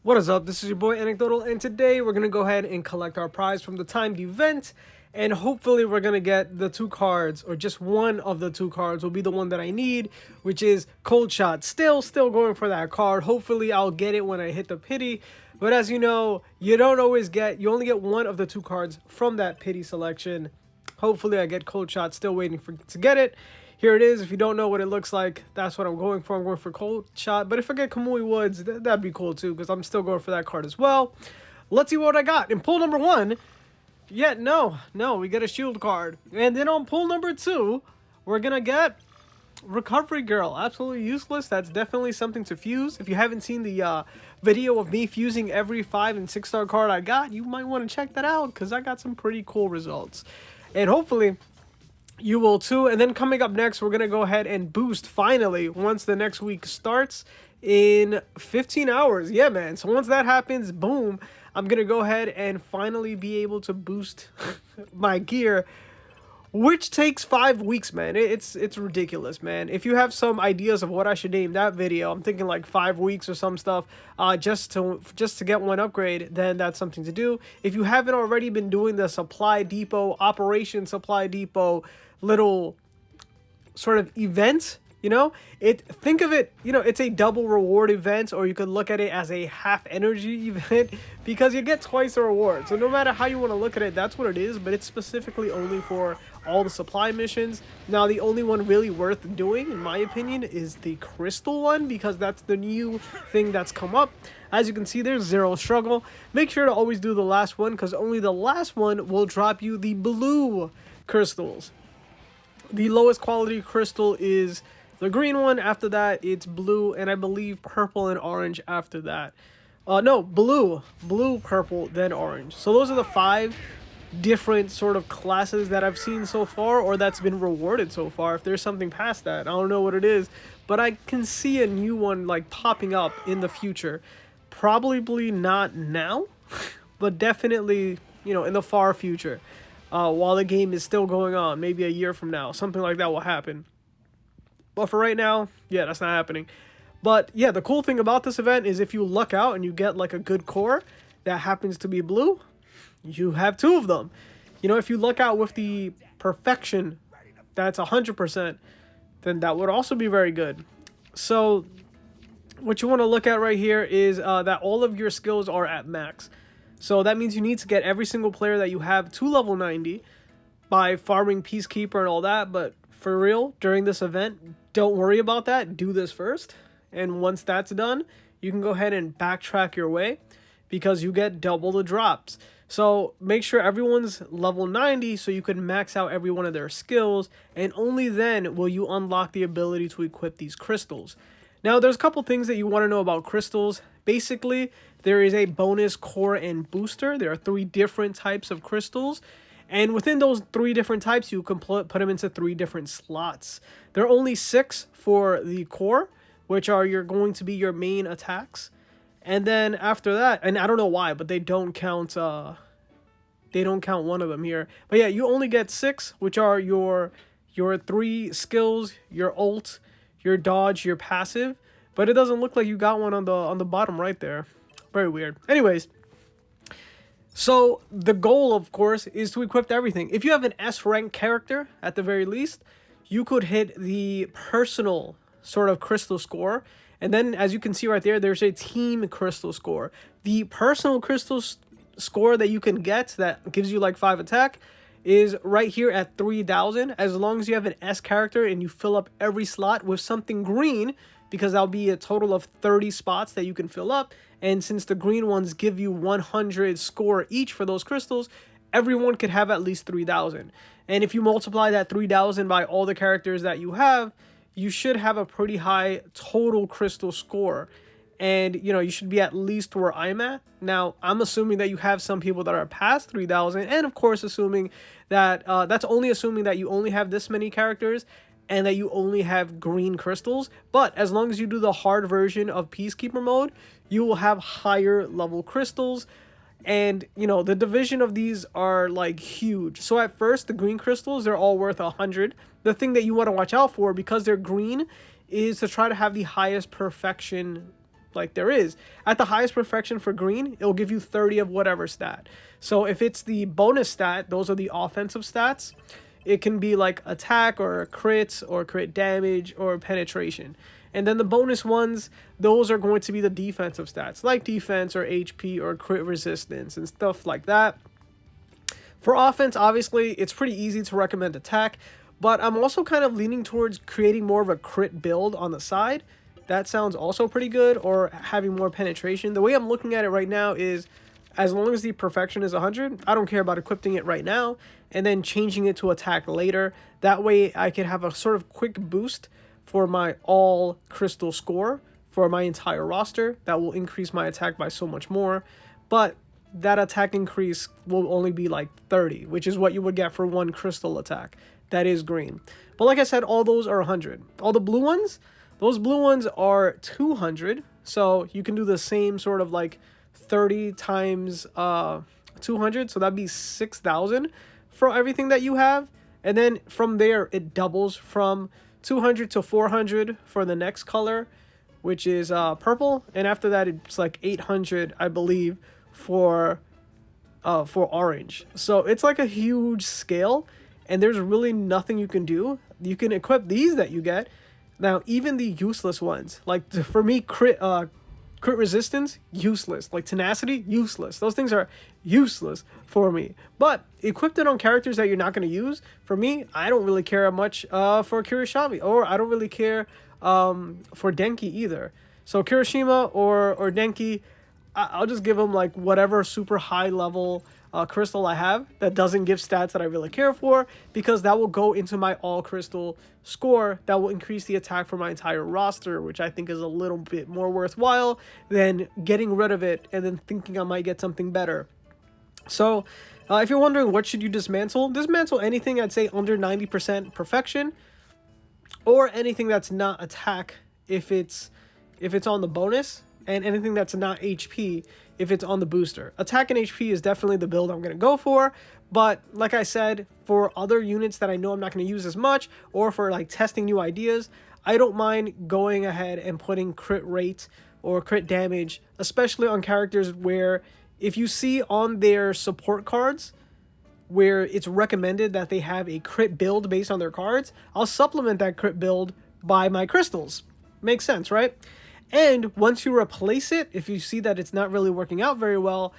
What is up? This is your boy Anecdotal, and today we're gonna go ahead and collect our prize from the timed event, and hopefully we're gonna get the two cards, or just one of the two cards will be the one that I need, which is Cold Shot. Still going for that card. Hopefully I'll get it when I hit the pity, but as you know, you only get one of the two cards from that pity selection. Hopefully I get Cold Shot. Still waiting to get it. Here it is. If you don't know what it looks like, that's what I'm going for. I'm going for Cold Shot. But if I get Kamui Woods, that'd be cool too, because I'm still going for that card as well. Let's see what I got. In pull number one, no, we get a shield card. And then on pull number two, we're going to get Recovery Girl. Absolutely useless. That's definitely something to fuse. If you haven't seen the video of me fusing every 5 and 6 star card I got, you might want to check that out, because I got some pretty cool results. And hopefully you will too. And then coming up next, we're going to go ahead and boost finally once the next week starts in 15 hours. Yeah, man. So once that happens, boom, I'm going to go ahead and finally be able to boost my gear, which takes 5 weeks, man. It's ridiculous, man. If you have some ideas of what I should name that video, I'm thinking like 5 weeks or some stuff, just to get one upgrade, then that's something to do. If you haven't already been doing the Supply Depot, Operation Supply Depot little sort of event, think of it, it's a double reward event, or you could look at it as a half energy event, because you get twice the reward. So no matter how you want to look at it, that's what it is. But it's specifically only for all the supply missions. Now the only one really worth doing, in my opinion, is the crystal one, because that's the new thing that's come up. As you can see, there's zero struggle. Make sure to always do the last one, because only the last one will drop you the blue crystals. The lowest quality crystal is the green one. After that, it's blue, and I believe purple and orange after that. No, blue, purple, then orange. So those are the 5 different sort of classes that I've seen so far, or that's been rewarded so far. If there's something past that, I don't know what it is, but I can see a new one like popping up in the future. Probably not now, but definitely, in the far future. While the game is still going on, maybe a year from now, something like that will happen. But for right now, yeah, that's not happening. But yeah, the cool thing about this event is if you luck out and you get like a good core that happens to be blue, you have 2 of them. If you luck out with the perfection, that's 100%, then that would also be very good. So what you want to look at right here is that all of your skills are at max. So that means you need to get every single player that you have to level 90 by farming Peacekeeper and all that. But for real, during this event, don't worry about that. Do this first. And once that's done, you can go ahead and backtrack your way, because you get double the drops. So make sure everyone's level 90 so you can max out every one of their skills. And only then will you unlock the ability to equip these crystals. Now, there's a couple things that you want to know about crystals. Basically, there is a bonus, core, and booster. There are 3 different types of crystals. And within those 3 different types, you can put them into 3 different slots. There are only 6 for the core, which are going to be your main attacks. And then after that, and I don't know why, but they don't count one of them here. But yeah, you only get 6, which are your 3 skills, your ult, your dodge, your passive. But it doesn't look like you got one on the bottom right there. Very weird. Anyways, so the goal, of course, is to equip everything. If you have an S rank character, at the very least, you could hit the personal sort of crystal score. And then, as you can see right there, there's a team crystal score. The personal crystal score that you can get that gives you like 5 attack is right here at 3,000. As long as you have an S character and you fill up every slot with something green, because that'll be a total of 30 spots that you can fill up. And since the green ones give you 100 score each for those crystals, everyone could have at least 3,000. And if you multiply that 3,000 by all the characters that you have, you should have a pretty high total crystal score. And, you should be at least where I'm at. Now, I'm assuming that you have some people that are past 3,000. And, of course, assuming that that's only assuming that you only have this many characters and that you only have green crystals. But as long as you do the hard version of Peacekeeper mode, you will have higher level crystals. And, the division of these are, like, huge. So at first, the green crystals, they're all worth 100. The thing that you want to watch out for, because they're green, is to try to have the highest perfection like there is. At the highest perfection for green, it'll give you 30 of whatever stat. So if it's the bonus stat, those are the offensive stats. It can be like attack or crits or crit damage or penetration. And then the bonus ones, those are going to be the defensive stats, like defense or HP or crit resistance and stuff like that. For offense, obviously, it's pretty easy to recommend attack, but I'm also kind of leaning towards creating more of a crit build on the side. That sounds also pretty good, or having more penetration. The way I'm looking at it right now is, as long as the perfection is 100, I don't care about equipping it right now, and then changing it to attack later. That way I can have a sort of quick boost for my all crystal score for my entire roster. That will increase my attack by so much more, but that attack increase will only be like 30, which is what you would get for one crystal attack. That is green. But like I said, all those are 100. All the blue ones, those blue ones are 200. So you can do the same sort of like 30 times 200. So that'd be 6,000 for everything that you have. And then from there, it doubles from 200 to 400 for the next color, which is purple. And after that, it's like 800, I believe, for orange. So it's like a huge scale, and there's really nothing you can do. You can equip these that you get. Now, even the useless ones, like for me, crit resistance, useless. Like tenacity, useless. Those things are useless for me. But equipped it on characters that you're not going to use. For me, I don't really care much for Kirishima, or I don't really care for Denki either. So Kirishima or Denki, I'll just give them like whatever super high level crystal I have that doesn't give stats that I really care for, because that will go into my all crystal score. That will increase the attack for my entire roster, which I think is a little bit more worthwhile than getting rid of it and then thinking I might get something better. So if you're wondering what should you dismantle anything I'd say under 90% perfection, or anything that's not attack if it's on the bonus, and anything that's not HP if it's on the booster. Attack and HP is definitely the build I'm going to go for, but like I said, for other units that I know I'm not going to use as much, or for like testing new ideas, I don't mind going ahead and putting crit rate or crit damage, especially on characters where if you see on their support cards where it's recommended that they have a crit build based on their cards, I'll supplement that crit build by my crystals. Makes sense, right? And once you replace it, if you see that it's not really working out very well,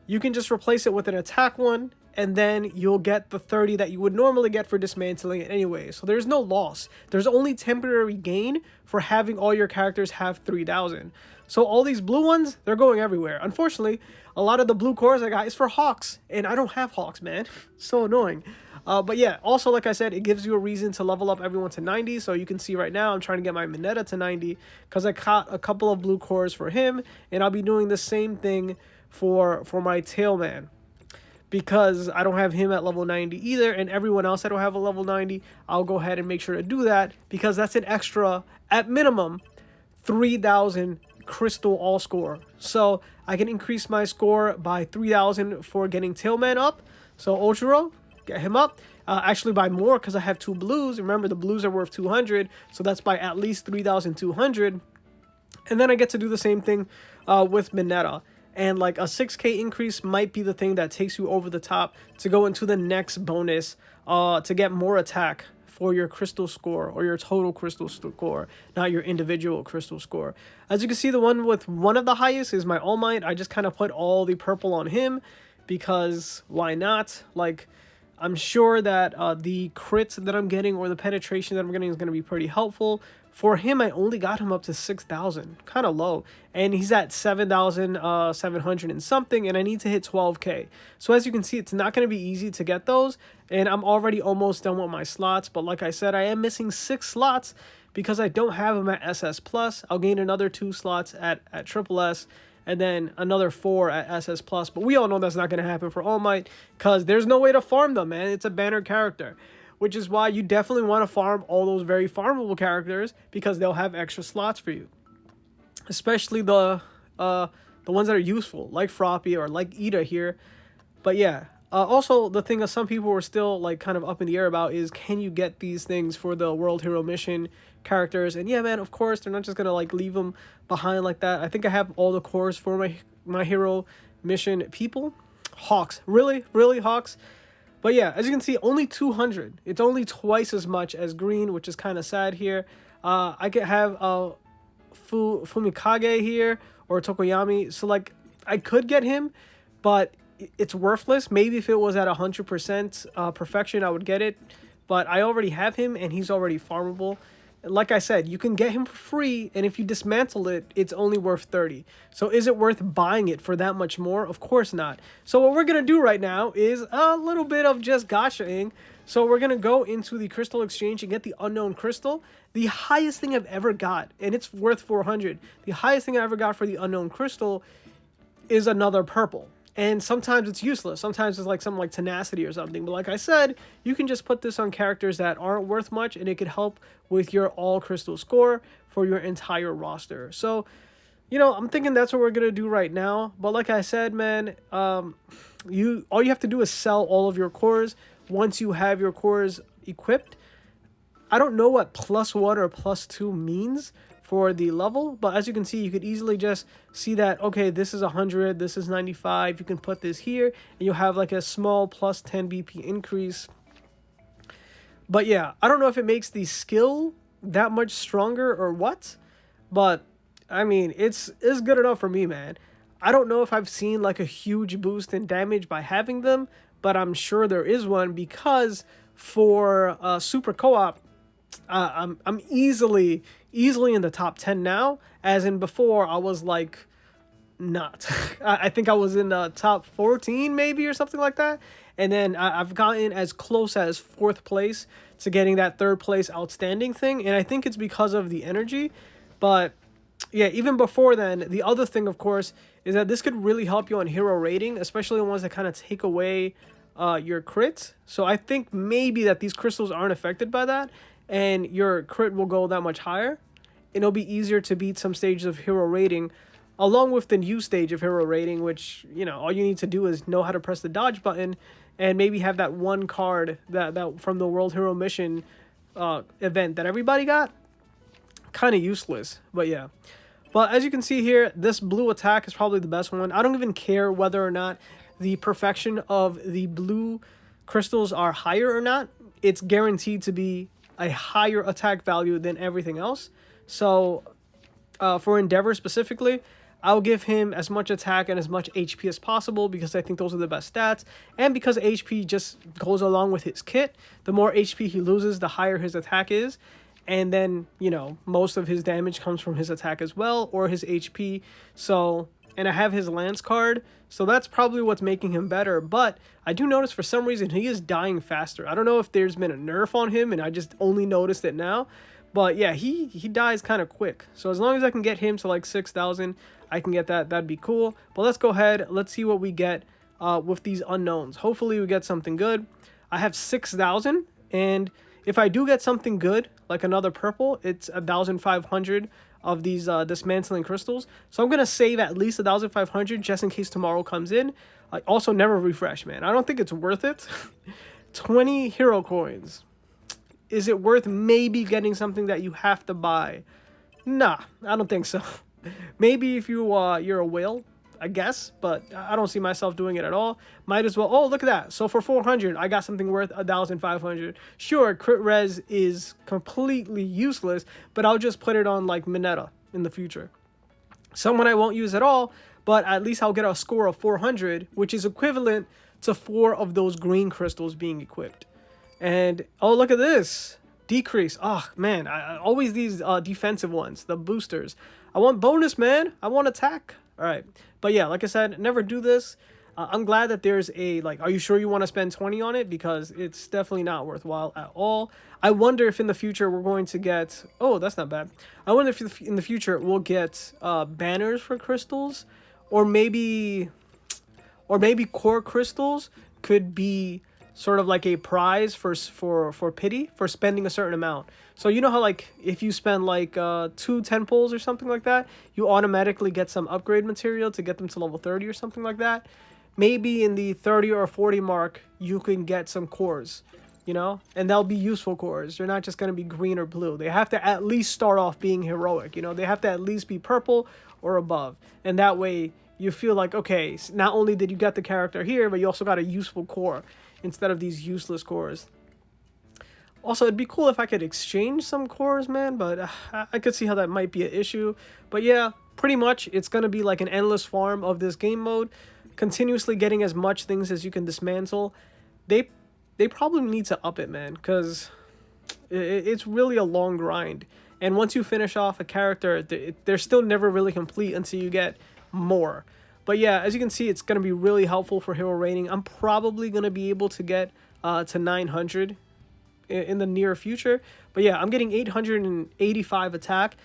you can just replace it with an attack one, and then you'll get the 30 that you would normally get for dismantling it anyway. So there's no loss. There's only temporary gain for having all your characters have 3,000. So all these blue ones, they're going everywhere. Unfortunately, a lot of the blue cores I got is for Hawks, and I don't have Hawks, man. So annoying. But yeah, also, like I said, it gives you a reason to level up everyone to 90. So you can see right now, I'm trying to get my Mineta to 90 because I caught a couple of blue cores for him. And I'll be doing the same thing for my Tailman, because I don't have him at level 90 either. And everyone else I don't have a level 90, I'll go ahead and make sure to do that, because that's an extra, at minimum, 3,000 crystal all score. So I can increase my score by 3,000 for getting Tailman up. So Ochiro, get him up. Actually by more, because I have 2 blues. Remember, the blues are worth 200, so that's by at least 3,200. And then I get to do the same thing with Mineta. And like a 6k increase might be the thing that takes you over the top to go into the next bonus to get more attack for your crystal score, or your total crystal score, not your individual crystal score. As you can see, the one with one of the highest is my All Might. I just kind of put all the purple on him because why not? Like, I'm sure that the crits that I'm getting, or the penetration that I'm getting, is going to be pretty helpful. For him, I only got him up to 6,000, kind of low. And he's at 7,700 and something, and I need to hit 12k. So as you can see, it's not going to be easy to get those. And I'm already almost done with my slots. But like I said, I am missing 6 slots because I don't have them at SS+. I'll gain another 2 slots at SSS. And then another 4 at SS+. But we all know that's not going to happen for All Might, because there's no way to farm them, man. It's a banner character. Which is why you definitely want to farm all those very farmable characters, because they'll have extra slots for you. Especially the ones that are useful, like Froppy or like Ida here. But yeah, Also, the thing that some people were still like kind of up in the air about is, can you get these things for the World Hero Mission characters? And yeah, man, of course they're not just gonna like leave them behind like that. I think I have all the cores for my Hero Mission people. Hawks, really Hawks. But yeah, as you can see, only 200. It's only twice as much as green, which is kind of sad here. I could have Fumikage here or Tokoyami. So like I could get him, but it's worthless. Maybe if it was at 100% perfection, I would get it. But I already have him, and he's already farmable. Like I said, you can get him for free, and if you dismantle it, it's only worth 30. So is it worth buying it for that much more? Of course not. So what we're going to do right now is a little bit of just gachaing. So we're going to go into the crystal exchange and get the unknown crystal. The highest thing I've ever got, and it's worth 400. The highest thing I ever got for the unknown crystal is another purple. And sometimes it's useless. Sometimes it's like something like tenacity or something. But like I said, you can just put this on characters that aren't worth much, and it could help with your all crystal score for your entire roster. So, you know, I'm thinking that's what we're gonna do right now. But like I said, man, all you have to do is sell all of your cores. Once you have your cores equipped, I don't know what +1 or +2 means for the level, but as you can see, you could easily just see that, okay, this is 100, this is 95. You can put this here, and you'll have like a small +10 BP increase. But yeah, I don't know if it makes the skill that much stronger or what, but I mean, it's good enough for me, man. I don't know if I've seen like a huge boost in damage by having them, but I'm sure there is one, because for Super Co-op, I'm easily in the top 10 now, as in before I was like not. I think I was in the top 14 maybe or something like that, and then I've gotten as close as 4th place to getting that 3rd place outstanding thing, and I think it's because of the energy. But yeah, even before then, the other thing, of course, is that this could really help you on hero rating, especially the ones that kind of take away your crits. So I think maybe that these crystals aren't affected by that, and your crit will go that much higher. It'll be easier to beat some stages of hero rating, along with the new stage of hero rating, which, you know, all you need to do is know how to press the dodge button, and maybe have that one card that from the World Hero Mission event that everybody got. Kind of useless, but yeah. But as you can see here, this blue attack is probably the best one. I don't even care whether or not the perfection of the blue crystals are higher or not. It's guaranteed to be a higher attack value than everything else. So for Endeavor specifically, I'll give him as much attack and as much HP as possible, because I think those are the best stats, and because HP just goes along with his kit. The more HP he loses, the higher his attack is, and then, you know, most of his damage comes from his attack as well, or his HP. So, and I have his Lance card, so that's probably what's making him better. But I do notice for some reason he is dying faster. I don't know if there's been a nerf on him and I just only noticed it now, but yeah, he dies kind of quick. So as long as I can get him to like 6,000, I can get that. That'd be cool. But let's go ahead. Let's see what we get with these unknowns. Hopefully we get something good. I have 6,000, and if I do get something good, like another purple, it's 1,500 of these dismantling crystals. So I'm going to save at least 1,500 just in case tomorrow comes in. I also never refresh, man. I don't think it's worth it. 20 hero coins. Is it worth maybe getting something that you have to buy? Nah, I don't think so. Maybe if you're a whale, I guess, but I don't see myself doing it at all. Might as well. Oh, look at that. So for 400, I got something worth 1,500. Sure, crit res is completely useless, but I'll just put it on like Mineta in the future. Someone I won't use at all, but at least I'll get a score of 400, which is equivalent to 4 of those green crystals being equipped. And oh, look at this. Decrease. Oh, man. Always these defensive ones, the boosters. I want bonus, man. I want attack. All right. But yeah, like I said, never do this. I'm glad that there's a, like, are you sure you want to spend 20 on it? Because it's definitely not worthwhile at all. I wonder if in the future we're going to get, oh, that's not bad. I wonder if in the future we'll get banners for crystals, or maybe core crystals could be sort of like a prize for pity for spending a certain amount. So you know how like if you spend like 2 temples or something like that, you automatically get some upgrade material to get them to level 30 or something like that. maybe in the 30 or 40 mark, you can get some cores, you know, and they'll be useful cores. They're not just going to be green or blue. They have to at least start off being heroic, you know, they have to at least be purple or above. And that way you feel like, okay, not only did you get the character here, but you also got a useful core instead of these useless cores. Also, it'd be cool if I could exchange some cores, man, but I could see how that might be an issue. But yeah, pretty much it's going to be like an endless farm of this game mode, continuously getting as much things as you can dismantle. They probably need to up it, man, because it's really a long grind. And once you finish off a character, they're still never really complete until you get more. But yeah, as you can see, it's going to be really helpful for hero rating. I'm probably going to be able to get to 900 in the near future. But yeah, I'm getting 885 attack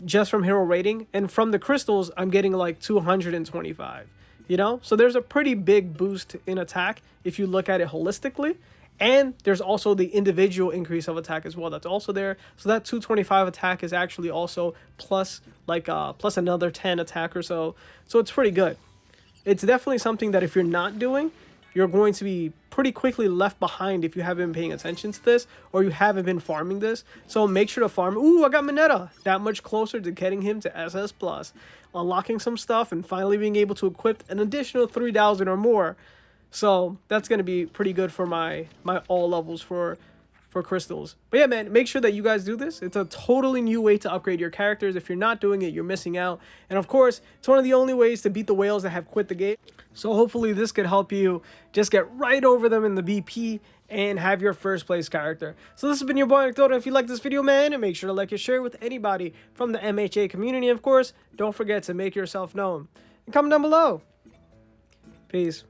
just from hero rating, and from the crystals I'm getting like 225, you know, so there's a pretty big boost in attack if you look at it holistically. And there's also the individual increase of attack as well, that's also there. So that 225 attack is actually also plus like plus another 10 attack or so. So it's pretty good. It's definitely something that if you're not doing, you're going to be pretty quickly left behind if you haven't been paying attention to this or you haven't been farming this. So make sure to farm. Ooh, I got Mineta. That much closer to getting him to SS+, unlocking some stuff, and finally being able to equip an additional 3,000 or more. So that's going to be pretty good for my all levels for crystals. But yeah, man, make sure that you guys do this. It's a totally new way to upgrade your characters. If you're not doing it, you're missing out. And of course, it's one of the only ways to beat the whales that have quit the game. So hopefully this could help you just get right over them in the BP and have your first place character. So this has been your boy Anecdotal. If you like this video, man, make sure to like and share with anybody from the MHA community. Of course, don't forget to make yourself known and comment down below. Peace.